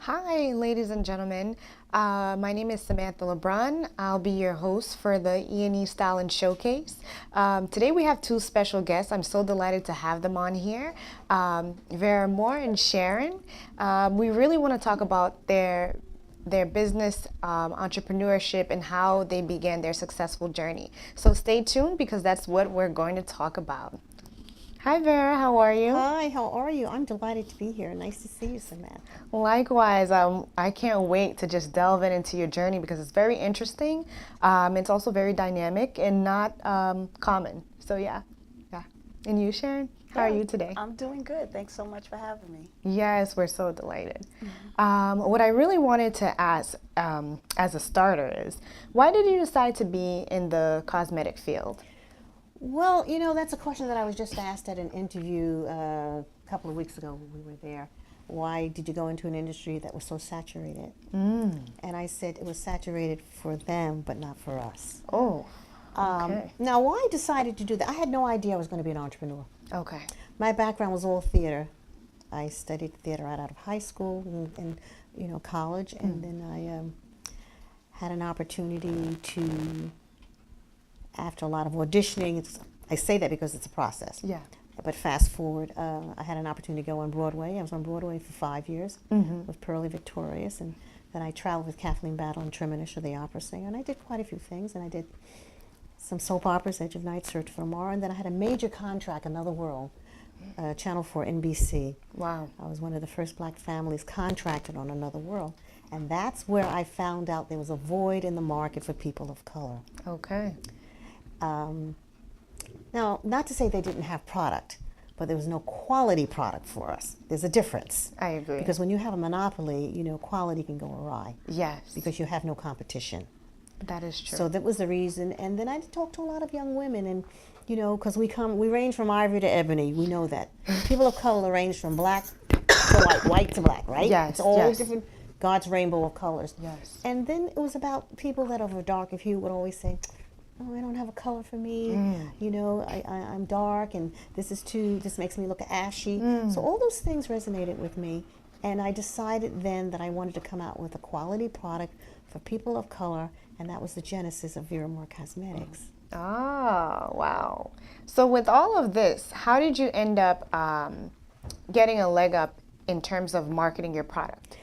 Hi, ladies and gentlemen. My name is Samantha Lebrun. I'll be your host for the E&E Style and Showcase. Today we have two special guests. I'm so delighted to have them on here, Vera and Sharon. We really want to talk about their business, entrepreneurship, and how they began their successful journey. So stay tuned because that's what we're going to talk about. Hi Vera, how are you? Hi, how are you? I'm delighted to be here. Nice to see you, Samantha. Likewise, I can't wait to just delve into your journey because it's very interesting. It's also very dynamic and not common. So yeah. And you, Sharon? How are you today? I'm doing good. Thanks so much for having me. Yes, we're so delighted. What I really wanted to ask as a starter is, why did you decide to be in the cosmetic field? Well, that's a question that I was just asked at an interview a couple of weeks ago when we were there. Why did you go into an industry that was so saturated? And I said it was saturated for them, but not for us. Oh, okay. Now, why I decided to do that, I had no idea I was going to be an entrepreneur. Okay. My background was all theater. I studied theater right out of high school and college, and then I had an opportunity to, after a lot of auditioning, I say that because it's a process. Yeah. But fast forward, I had an opportunity to go on Broadway. I was on Broadway for 5 years with Pearlie Victorious, and then I traveled with Kathleen Battle and Treminish of the opera singer, and I did quite a few things, and I did some soap operas, Edge of Night, Search for Tomorrow, and then I had a major contract, Another World, Channel 4 NBC. Wow. I was one of the first black families contracted on Another World, and that's where I found out there was a void in the market for people of color. Okay. Now, not to say they didn't have product, but there was no quality product for us. There's a difference. I agree. Because when you have a monopoly, quality can go awry. Yes. Because you have no competition. That is true. So that was the reason. And then I talked to a lot of young women, and because we range from ivory to ebony. We know that people of color range from black to white to black, right? Yes. It's all yes. different. God's rainbow of colors. Yes. And then it was about people that of a darker hue would always say, "Oh, I don't have a color for me. I'm dark, and this makes me look ashy." So all those things resonated with me, and I decided then that I wanted to come out with a quality product for people of color, and that was the genesis of Vera Cosmetics. Oh, wow. So with all of this, how did you end up getting a leg up in terms of marketing your product?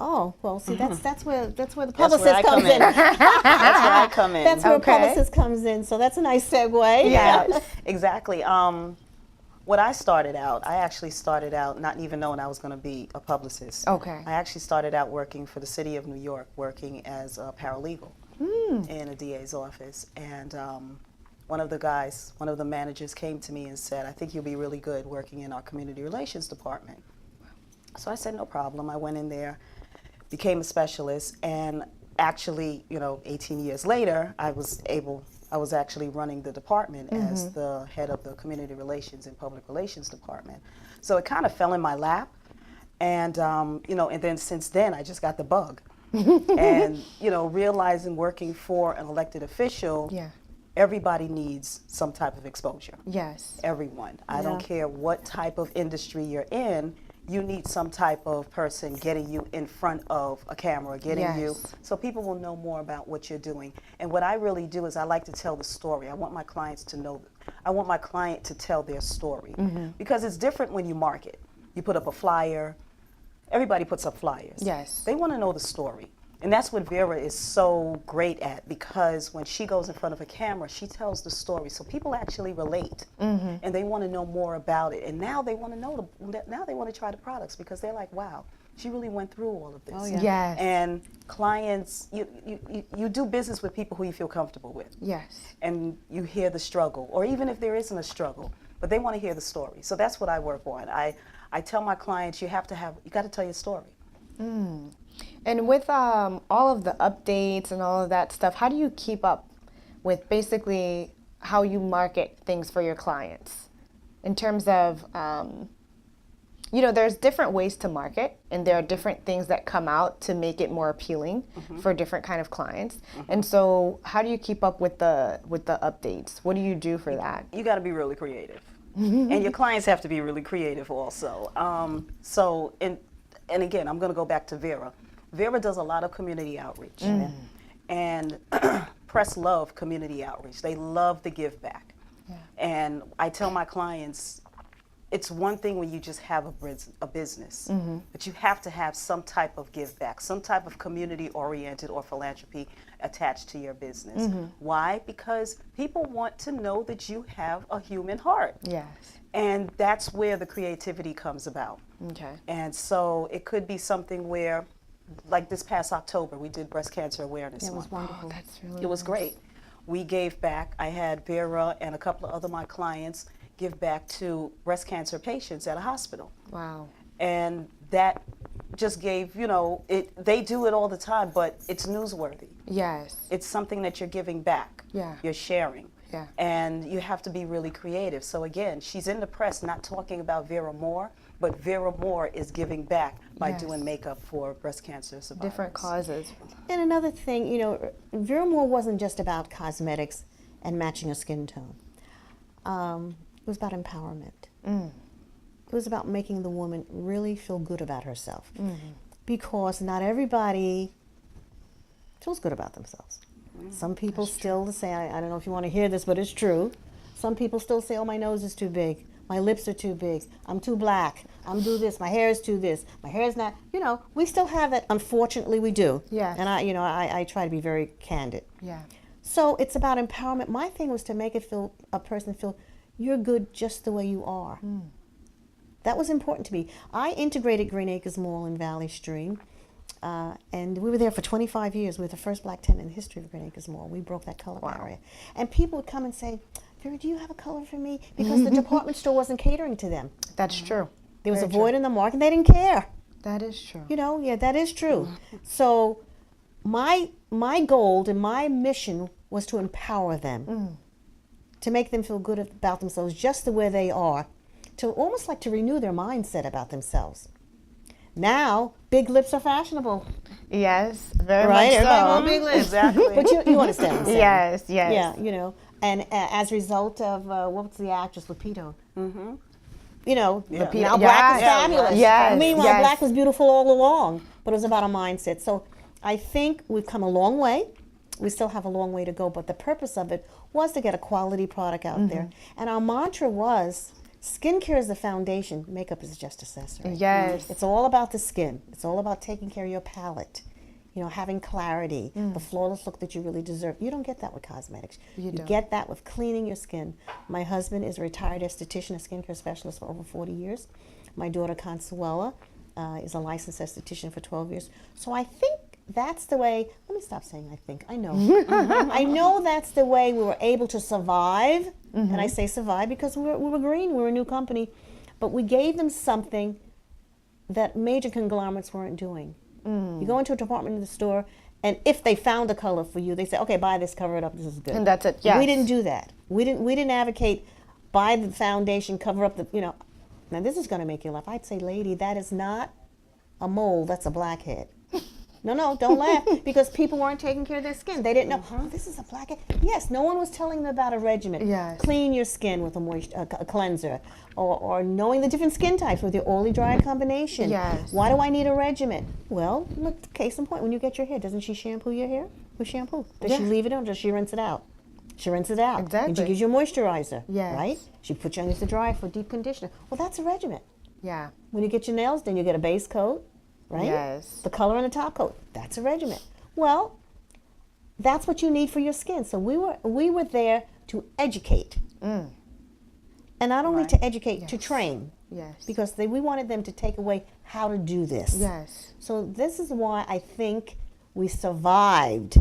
Oh, well, see, that's where the That's where publicist I comes come in. in. That's where I come in. That's where Okay. publicist comes in. So that's a nice segue. Yeah, exactly. When I started out, I actually started out not even knowing I was going to be a publicist. Okay. I actually started out working for the city of New York, working as a paralegal in a DA's office. And one of the managers came to me and said, "I think you'll be really good working in our community relations department." So I said, no problem. I went in there, became a specialist, and actually, 18 years later, I was actually running the department as the head of the community relations and public relations department. So it kind of fell in my lap, and and then since then, I just got the bug, and realizing working for an elected official. Yeah. Everybody needs some type of exposure. Yes. Everyone. I Yeah. don't care what type of industry you're in. You need some type of person getting you in front of a camera, getting you, Yes. so people will know more about what you're doing. And what I really do is I like to tell the story. I want my clients to know, I want my client to tell their story. Because it's different when you market. You put up a flyer, everybody puts up flyers. Yes. They want to know the story. And that's what Vera is so great at, because when she goes in front of a camera, she tells the story. So people actually relate, and they want to know more about it. And now they want to know, now they want to try the products because they're like, wow, she really went through all of this. Oh, yeah. Yes. And clients, you do business with people who you feel comfortable with. Yes. And you hear the struggle, or even if there isn't a struggle, but they want to hear the story. So that's what I work on. I tell my clients, you got to tell your story. And with all of the updates and all of that stuff, how do you keep up with basically how you market things for your clients? In terms of, there's different ways to market, and there are different things that come out to make it more appealing for different kind of clients. And so, how do you keep up with the updates? What do you do for that? You got to be really creative, and your clients have to be really creative also. and again, I'm going to go back to Vera. Vera does a lot of community outreach. And press love community outreach. They love the give back. Yeah. And I tell my clients, it's one thing when you just have a business, but you have to have some type of give back, some type of community oriented or philanthropy attached to your business. Why? Because people want to know that you have a human heart. Yes. And that's where the creativity comes about. Okay. And so it could be something where, like this past October, we did Breast Cancer Awareness Month. It was wonderful. Oh, that's really It was nice. great. We gave back. I had Vera and a couple of other my clients give back to breast cancer patients at a hospital. Wow. And that just gave, they do it all the time, but it's newsworthy. Yes. It's something that you're giving back. Yeah. You're sharing. Yeah. And you have to be really creative. So again, she's in the press not talking about Vera Moore, but Vera Moore is giving back by doing makeup for breast cancer survivors. Different causes. And another thing, Vera Moore wasn't just about cosmetics and matching a skin tone. It was about empowerment. It was about making the woman really feel good about herself. Because not everybody feels good about themselves. Some people still say, I don't know if you want to hear this, but it's true. Some people still say, oh, my nose is too big. My lips are too big. I'm too black. I'm do this. My hair is too this. My hair is not, we still have that. Unfortunately, we do. Yeah. And I try to be very candid. Yeah. So it's about empowerment. My thing was to make a person feel you're good just the way you are. That was important to me. I integrated Green Acres Mall in Valley Stream. And we were there for 25 years. We were the first black tenant in the history of Green Acres Mall. We broke that color barrier. And people would come and say, Vera, do you have a color for me? Because the department store wasn't catering to them. That's true. There was Very a void true. in the market, and they didn't care. That is true. That is true. So my goal and my mission was to empower them, to make them feel good about themselves just the way they are, to almost like to renew their mindset about themselves. Now, big lips are fashionable. Yes, very Right? much Everybody so. want big lips. Exactly. But you understand what I'm saying. Yes, yes. Yeah, and as a result of, what's the actress, Lupito? Now Yeah. black is Yeah, fabulous. yes, Meanwhile, yes. black was beautiful all along, but it was about a mindset. So I think we've come a long way. We still have a long way to go, but the purpose of it was to get a quality product out there. And our mantra was, skincare is the foundation, makeup is just accessory. Yes. It's all about the skin. It's all about taking care of your palate. Having clarity, the flawless look that you really deserve. You don't get that with cosmetics. You don't. get that with cleaning your skin. My husband is a retired esthetician, a skincare specialist for over 40 years. My daughter, Consuela, is a licensed esthetician for 12 years. So I think that's the way, let me stop saying I think, I know. I know that's the way we were able to survive. And I say survive because we were green, we were a new company. But we gave them something that major conglomerates weren't doing. You go into a department store, and if they found a color for you, they say, okay, buy this, cover it up, this is good. And that's it, yes. We didn't do that. We didn't advocate, buy the foundation, cover up the, Now this is going to make you laugh. I'd say, lady, that is not a mole, that's a blackhead. No, don't laugh, because people weren't taking care of their skin. They didn't know, oh, this is a blackhead. Yes, no one was telling them about a regimen. Yes. Clean your skin with a cleanser, or knowing the different skin types with your oily dry combination. Yes. Why do I need a regimen? Well, look, case in point, when you get your hair, doesn't she shampoo your hair with shampoo? Does she leave it in, or does she rinse it out? She rinses it out. Exactly. And she gives you a moisturizer. Yes. Right? She puts you underneath the dryer for deep conditioner. Well, that's a regimen. Yeah. When you get your nails done, you get a base coat. Right? Yes. The color on the top coat, that's a regimen. Well, that's what you need for your skin. So we were there to educate. And not only to educate, to train. Yes. Because we wanted them to take away how to do this. Yes. So this is why I think we survived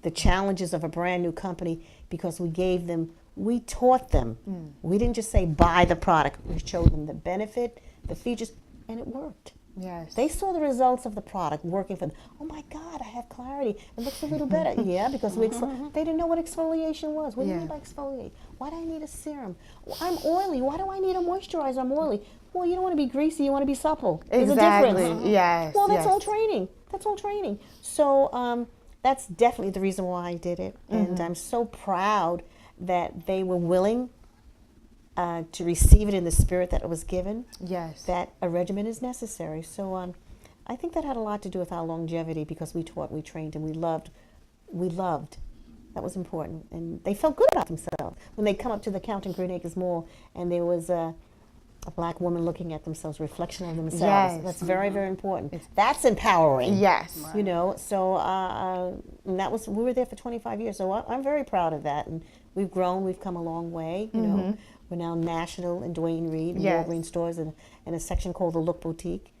the challenges of a brand new company, because we taught them. We didn't just say buy the product. We showed them the benefit, the features, and it worked. Yes. They saw the results of the product working for them. Oh my God, I have clarity. It looks a little better. Yeah, because they didn't know what exfoliation was. What do you mean by exfoliate? Why do I need a serum? Well, I'm oily. Why do I need a moisturizer? I'm oily. Well, you don't want to be greasy. You want to be supple. There's Exactly. a difference. Yes. Well, that's yes. all training. That's all training. So that's definitely the reason why I did it. And I'm so proud that they were willing to receive it in the spirit that it was given. Yes. That a regimen is necessary. So I think that had a lot to do with our longevity because we taught, we trained, and we loved. We loved. That was important, and they felt good about themselves when they come up to the counter in Green Acres Mall, and there was a black woman looking at themselves, reflection of themselves. Yes. That's very, very important. That's empowering. Yes. Right. You know, so and that was, we were there for 25 years, so I'm very proud of that, and we've grown, we've come a long way. You know, we're now national in Duane Reade, Yes. Walgreens stores, and in a section called the Look Boutique.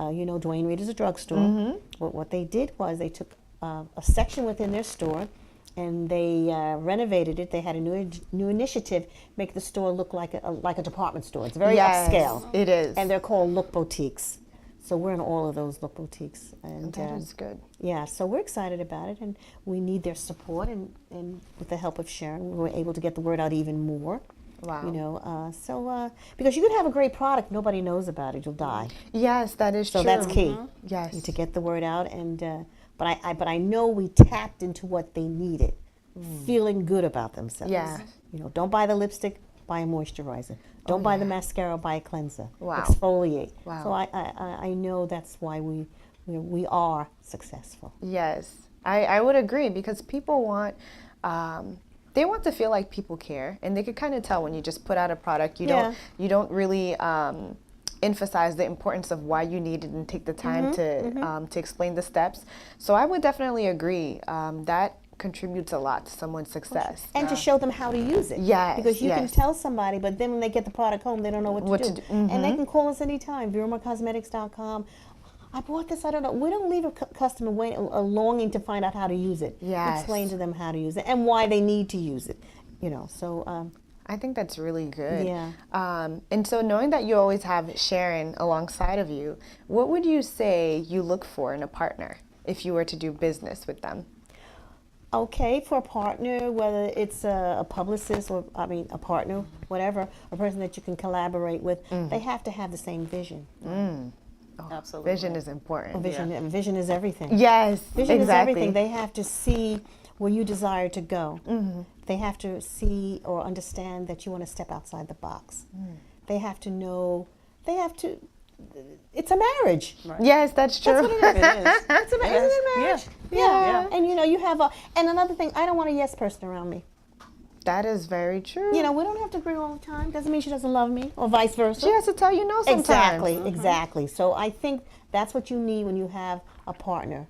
You know, Duane Reade is a drugstore. But what they did was they took a section within their store, and they renovated it. They had a new initiative, make the store look like a department store. It's very Yes, upscale. it is. And they're called Look Boutiques. So we're in all of those Look Boutiques. And That is good. yeah, so we're excited about it, and we need their support. And with the help of Sharon, we were able to get the word out even more. Wow. You know, because you could have a great product, nobody knows about it, you'll die. Yes, that is So true. that's key. Yes. To get the word out, and but I know we tapped into what they needed, feeling good about themselves. Yeah. You know, don't buy the lipstick, buy a moisturizer. Don't buy the mascara, buy a cleanser. Wow. Exfoliate. Wow. So I know that's why we are successful. Yes, I would agree because people want, they want to feel like people care, and they could kind of tell when you just put out a product, you don't really emphasize the importance of why you need it and take the time to explain the steps. So I would definitely agree that contributes a lot to someone's success. And to show them how to use it. Yes, Because you can yes. tell somebody, but then when they get the product home, they don't know what to do. And they can call us anytime, VeraMarCosmetics.com. I bought this, I don't know. We don't leave a customer a longing to find out how to use it. Yes. Explain to them how to use it and why they need to use it. You know, so I think that's really good. Yeah. And so knowing that you always have Sharon alongside of you, what would you say you look for in a partner if you were to do business with them? okay, for a partner, whether it's a publicist or, I mean, a partner, whatever, a person that you can collaborate with, they have to have the same vision. Absolutely. Vision is important. Vision is everything. Yes, Vision exactly. is everything. They have to see where you desire to go. They have to see or understand that you want to step outside the box. They have to know, it's a marriage. Right. Yes, that's true. That's what it is. It is. It's a, isn't it a marriage? Yeah. And you know, you have and another thing, I don't want a yes person around me. That is very true. You know, we don't have to agree all the time. Doesn't mean she doesn't love me, or vice versa. She has to tell you no sometimes. Exactly, exactly. So I think that's what you need when you have a partner,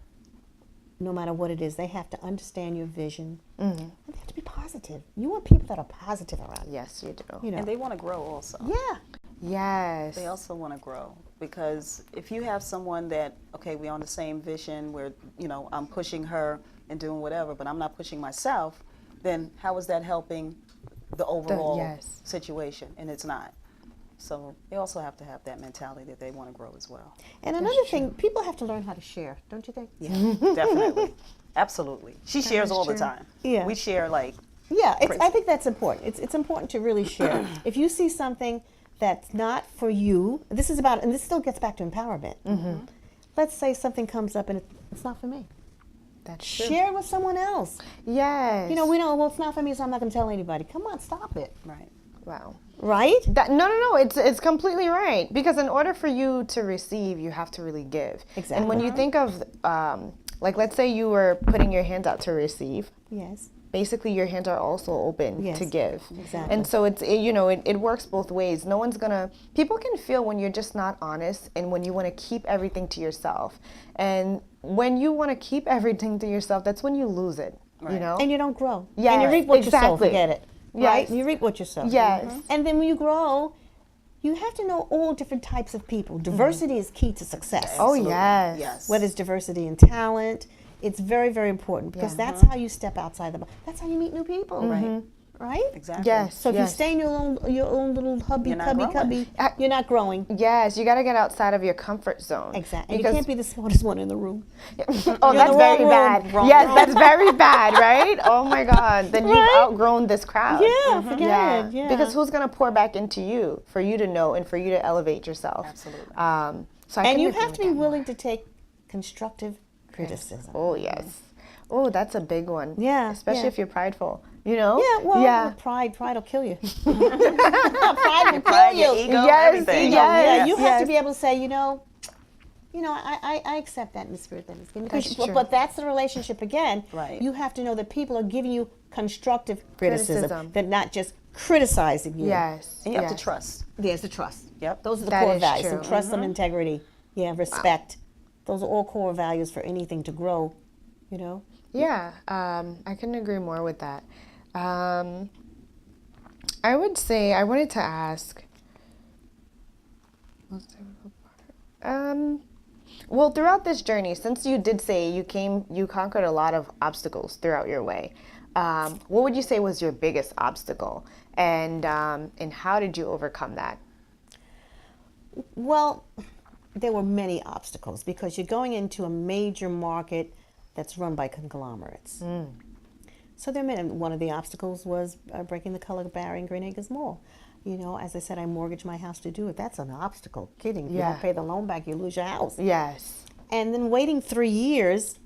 no matter what it is. They have to understand your vision. And they have to be positive. You want people that are positive around you. Yes, you do. You know. And they want to grow also. Yeah. Yes. They also want to grow, because if you have someone that, okay, we're on the same vision, where, you know, I'm pushing her and doing whatever, but I'm not pushing myself, then how is that helping the overall yes. situation? And it's not. So they also have to have that mentality that they want to grow as well. And another thing, people have to learn how to share, don't you think? Yeah, definitely. Absolutely. She shares all the time. Yeah. We share like, Yeah, Crazy. I think that's important. It's important to really share. If you see something that's not for you, this is about, and this still gets back to empowerment. Let's say something comes up and it's not for me. That's true. Share it with someone else. Yes. You know, we know, well, it's not for me, so I'm not going to tell anybody. Come on, stop it. right. Wow. Right? No. It's completely right, because in order for you to receive, you have to really give. Exactly. And when you think of, like, let's say you were putting your hands out to receive. Yes. Basically, your hands are also open Yes, to give. exactly. And so it works both ways. No one's gonna, people can feel when you're just not honest and when you want to keep everything to yourself. And when you want to keep everything to yourself, that's when you lose it, you Right. know? And you don't grow. Yes, And you reap what you sow, exactly. forget it. Right? Yes. You reap what you sow. Yes. And then when you grow, you have to know all different types of people. Diversity is key to success. Oh, Absolutely. yes. Yes. Whether it's diversity in talent, it's very, very important, because that's how you step outside the box. That's how you meet new people. Right. Right? Exactly. Yes. So if you stay in your own little hubby, You're not cubby, growing. cubby, you're not growing. Yes, you got to get outside of your comfort zone. Exactly. And you Because, can't be the smartest one in the room. oh, You're in that's the very wrong bad. room. Wrong Yes, room. that's very bad, right? Oh my God. Then you've Right? outgrown this crowd. Yeah, forget it. Yeah. Because who's going to pour back into you for you to know and for you to elevate yourself? Absolutely. So I And can you agree have with to be that. willing to take constructive criticism. Oh, yes. Oh, that's a big one. Yeah, Especially yeah. if you're prideful, you know? Yeah, well, Yeah. pride will kill you. Pride will Pride, kill your you. ego, Yes, everything. yes. Yeah, you have yes. to be able to say, you know, you know, I accept that in the spirit that it's given. Because That's true. But that's the relationship again. Right. You have to know that people are giving you constructive criticism. They're not just criticizing you. Yes. And you have yes. to trust. There's the trust. Yep. Those are the That core is values. true. Some trust, some integrity. Yeah, respect. Those are all core values for anything to grow, you know. Yeah, I couldn't agree more with that. I would say I wanted to ask. Well, throughout this journey, since you did say you conquered a lot of obstacles throughout your way. What would you say was your biggest obstacle, and how did you overcome that? Well, there were many obstacles because you're going into a major market that's run by conglomerates. So there are many. One of the obstacles was breaking the color barrier in Green Acres Mall. You know, as I said, I mortgaged my house to do it. That's an obstacle. Kidding. If you Yeah. don't pay the loan back, you lose your house. Yes. And then waiting 3 years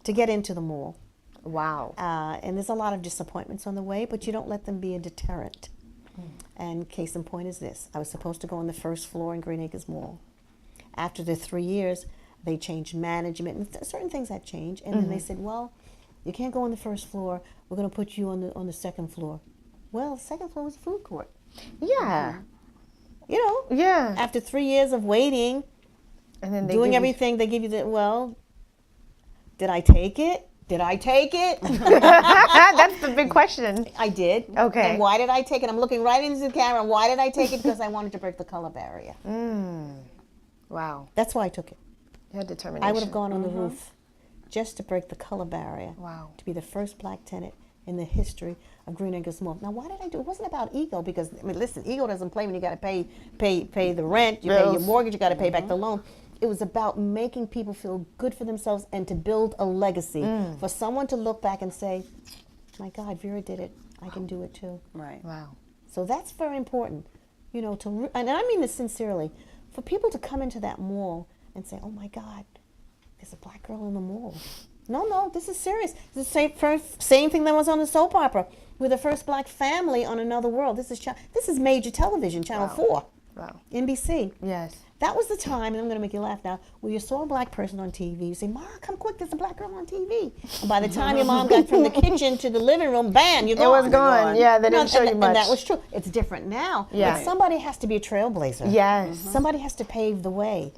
to get into the mall. Wow. And there's a lot of disappointments on the way, but you don't let them be a deterrent. And case in point is this. I was supposed to go on the first floor in Green Acres Mall. After the 3 years, they changed management and certain things had changed. And then they said, well, you can't go on the first floor. We're going to put you on the second floor. Well, the second floor was a food court. Yeah. You know, Yeah. after 3 years of waiting, And then doing give you- everything, they give you the, well, did I take it? Did I take it? That's the big question. I did. Okay. And why did I take it? I'm looking right into the camera. Why did I take it? Because I wanted to break the color barrier. Wow. That's why I took it. You had determination. I would have gone on the roof just to break the color barrier. Wow. To be the first black tenant in the history of Green Acres Mall. Now, why did I do it? It wasn't about ego because, I mean, listen, ego doesn't play when you got to pay the rent, you pay your Bills. mortgage, you got to pay back the loan. It was about making people feel good for themselves and to build a legacy. For someone to look back and say, my God, Vera did it. I can do it too. Right. Wow. So that's very important, you know, and I mean this sincerely, for people to come into that mall and say, oh my God, there's a black girl in the mall. No, this is serious. This is the same thing that was on the soap opera. We're the first black family on Another World. This is major television, Channel 4, Wow. NBC. Yes. That was the time, and I'm going to make you laugh now, where you saw a black person on TV. You say, Mom, come quick, there's a black girl on TV. And by the time your mom got from the kitchen to the living room, bam, you're gone. It was gone. Yeah, they didn't show you much. And that was true. It's different now. Yeah. But somebody has to be a trailblazer. Yes. Somebody has to pave the way.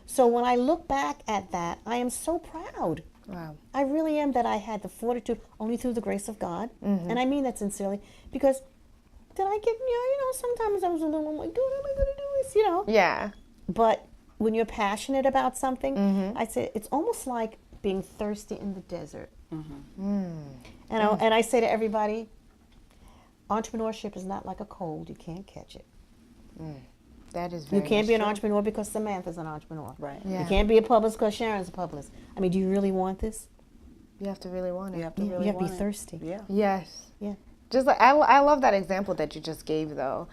So when I look back at that, I am so proud. Wow. I really am that I had the fortitude only through the grace of God. And I mean that sincerely. Because did I get, you know, sometimes I was a little, oh my God, am I going to do this, you know? Yeah. But when you're passionate about something, I say it's almost like being thirsty in the desert. And I say to everybody, entrepreneurship is not like a cold. You can't catch it. That is very You can't much be an true. entrepreneur because Samantha's an entrepreneur. Right. Yeah. You can't be a publicist because Sharon's a publicist. I mean, do you really want this? You have to really want it. You have to You really have to be want it. thirsty. Yeah. Yes. Yeah. Just like I love that example that you just gave though.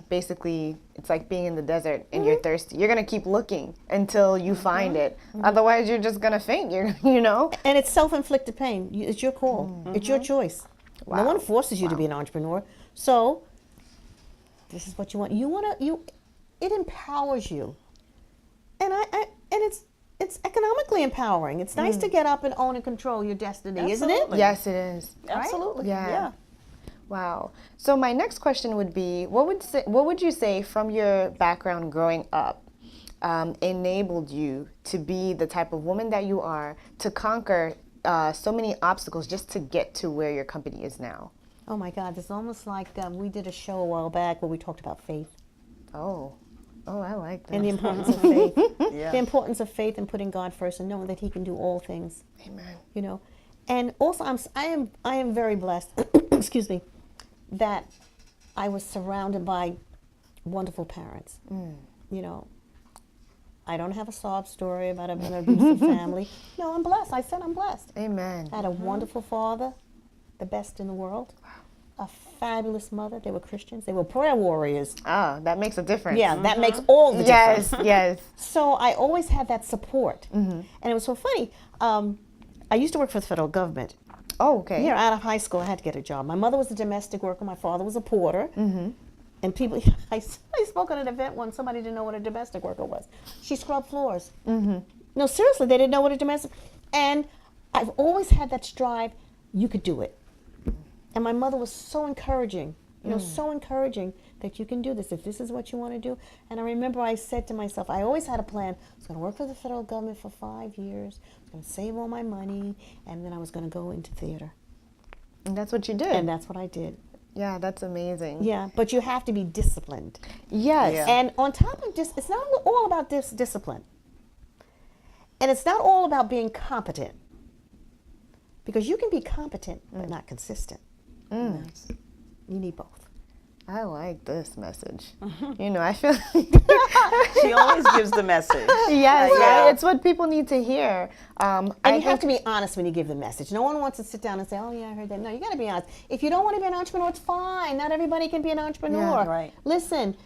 Basically, it's like being in the desert and you're thirsty. You're gonna keep looking until you find it. Otherwise, you're just gonna faint. You know. And it's self-inflicted pain. It's your call. It's your choice. No Wow. one forces you to be an entrepreneur. So this is what you want. It empowers you. And it's economically empowering. It's nice to get up and own and control your destiny, isn't it? Absolutely. Yes, it is. Absolutely. Yeah. Wow. So my next question would be, what would you say from your background growing up enabled you to be the type of woman that you are, to conquer so many obstacles just to get to where your company is now? Oh my God, it's almost like we did a show a while back where we talked about faith Oh, I like that. and the importance of faith. Yeah. The importance of faith and putting God first and knowing that He can do all things. Amen. You know, and also I am very blessed. Excuse me, that I was surrounded by wonderful parents. You know, I don't have a sob story about an abusive family. No, I'm blessed. I said I'm blessed. Amen. I had a wonderful father, the best in the world. A fabulous mother. They were Christians. They were prayer warriors. Ah, that makes a difference. Yeah, that makes all the difference. Yes, yes. So I always had that support. And it was so funny. I used to work for the federal government. Oh, okay. Yeah, out of high school, I had to get a job. My mother was a domestic worker. My father was a porter. And people, I spoke at an event once, somebody didn't know what a domestic worker was. She scrubbed floors. No, seriously, they didn't know what a domestic, and I've always had that strive, you could do it. And my mother was so encouraging, so encouraging that you can do this if this is what you want to do. And I remember I said to myself, I always had a plan. I was going to work for the federal government for 5 years. I was going to save all my money, and then I was going to go into theater. And that's what you did. And that's what I did. Yeah, that's amazing. Yeah, but you have to be disciplined. Yes. Yeah. And on top of this, it's not all about this discipline. And it's not all about being competent. Because you can be competent, but not consistent. Yes. You need both. I like this message. I feel She always gives the message. yes, Yeah. right? It's what people need to hear. And you have to be honest when you give the message. No one wants to sit down and say, oh, yeah, I heard that. No, you got to be honest. If you don't want to be an entrepreneur, it's fine. Not everybody can be an entrepreneur. Yeah, right. Listen,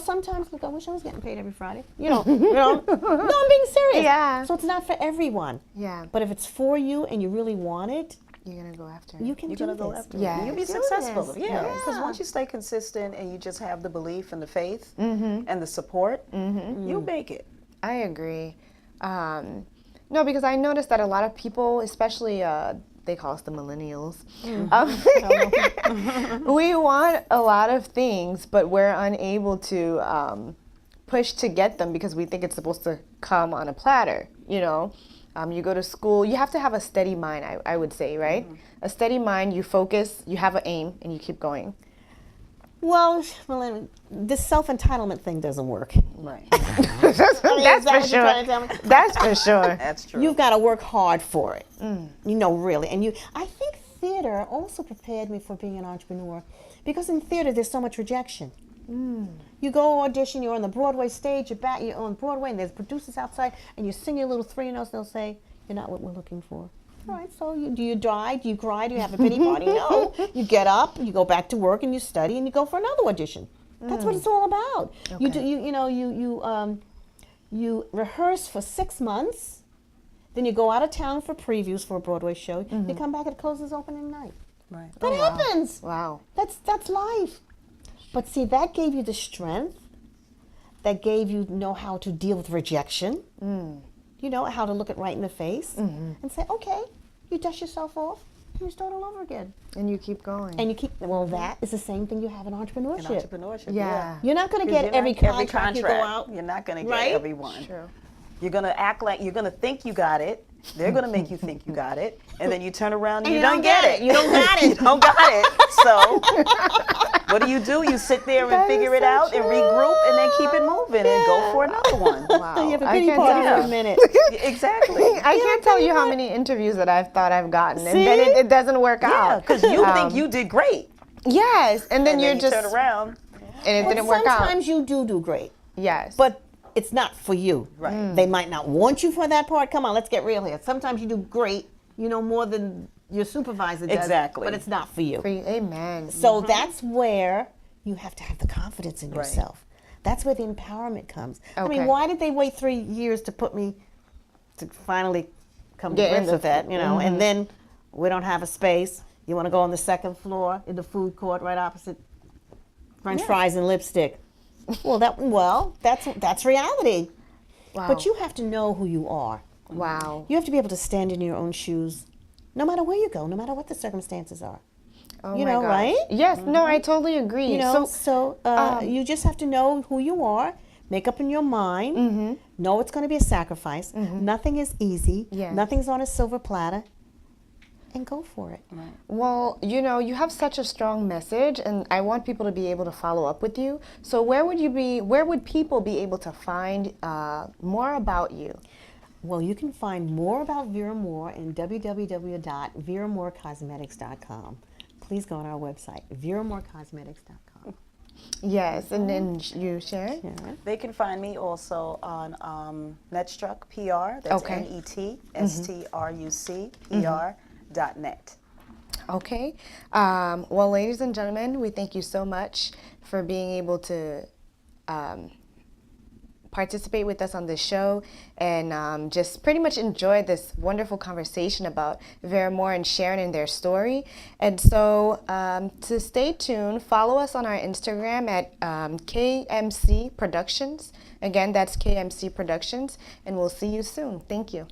sometimes, look, I wish I was getting paid every Friday. No, I'm being serious. Yeah. So it's not for everyone. Yeah, But if it's for you and you really want it, you're gonna go after it. you can You're do going to go this. after Yes. it. You'll be Do successful. this. Yeah. Yeah. Because once you stay consistent and you just have the belief and the faith and the support, you'll make it. I agree. No, because I noticed that a lot of people, especially they call us the millennials, we want a lot of things, but we're unable to push to get them because we think it's supposed to come on a platter. You go to school, you have to have a steady mind, I would say, right? A steady mind, you focus, you have an aim, and you keep going. Well, this self-entitlement thing doesn't work. Right. That's Is for that what you're sure. trying to tell me? That's for sure. That's true. You've got to work hard for it. Really. And I think theater also prepared me for being an entrepreneur because in theater there's so much rejection. You go audition, you're on the Broadway stage, you're on Broadway, and there's producers outside, and you sing your little 3 notes, and they'll say, you're not what we're looking for. All right, so do you die? Do you cry? Do you have a pity party? No. You get up, you go back to work, and you study, and you go for another audition. That's what it's all about. You do, you rehearse for 6 months, then you go out of town for previews for a Broadway show. You come back, it closes opening night. Right. That happens. Wow. That's life. But see, that gave you the strength. That gave you know how to deal with rejection. How to look it right in the face and say, okay, you dust yourself off and you start all over again. And you keep going. And you keep, that is the same thing you have in entrepreneurship. In entrepreneurship, Yeah. You're not going to 'Cause get you're every not- contract you go out. You're not going to get Right? everyone. True. You're going to act like you're going to think you got it. They're going to make you think you got it. And then you turn around and, And you you don't don't get get it. it. You don't got You it. don't got it. So what do? You sit there and That figure is it so out and true. regroup and then keep it moving and go for another one. Wow. You have a I pity can't party tell for you. a minute. Exactly. I can't tell you how many interviews that I've thought I've gotten, and then See? it doesn't work Yeah, out. because you think you did great. Yes, and then And you're then you just turn around. and it didn't work out. Sometimes you do great. Yes, But it's not for you. Right. They might not want you for that part. Come on, let's get real here. Sometimes you do great, more than your supervisor does. Exactly. But it's not for you. amen. So that's where you have to have the confidence in Right. yourself. That's where the empowerment comes. I Okay. mean, why did they wait 3 years to put me to finally come to Get in grips the- with that, and then we don't have a space. You want to go on the second floor in the food court right opposite French fries and lipstick. That's reality. Wow. But you have to know who you are. Wow. You have to be able to stand in your own shoes, no matter where you go, no matter what the circumstances are. Oh you my know, gosh. right? Yes. No, I totally agree. You just have to know who you are, make up in your mind, know it's going to be a sacrifice. Nothing is easy. Yes. Nothing's on a silver platter. And go for it. Well, you have such a strong message, and I want people to be able to follow up with you. So where would people be able to find more about you? Well, you can find more about Vera Moore in www.veramoorecosmetics.com. Please go on our website, veramoorecosmetics.com. Yes, and then you, Sharon? Yeah. They can find me also on Netstruc PR. That's Okay. NETSTRUC PR.net. Okay. Well, ladies and gentlemen, we thank you so much for being able to participate with us on the show and just pretty much enjoy this wonderful conversation about Vera Moore and Sharon and their story. And so to stay tuned, follow us on our Instagram at KMC Productions. Again, that's KMC Productions, and we'll see you soon. Thank you.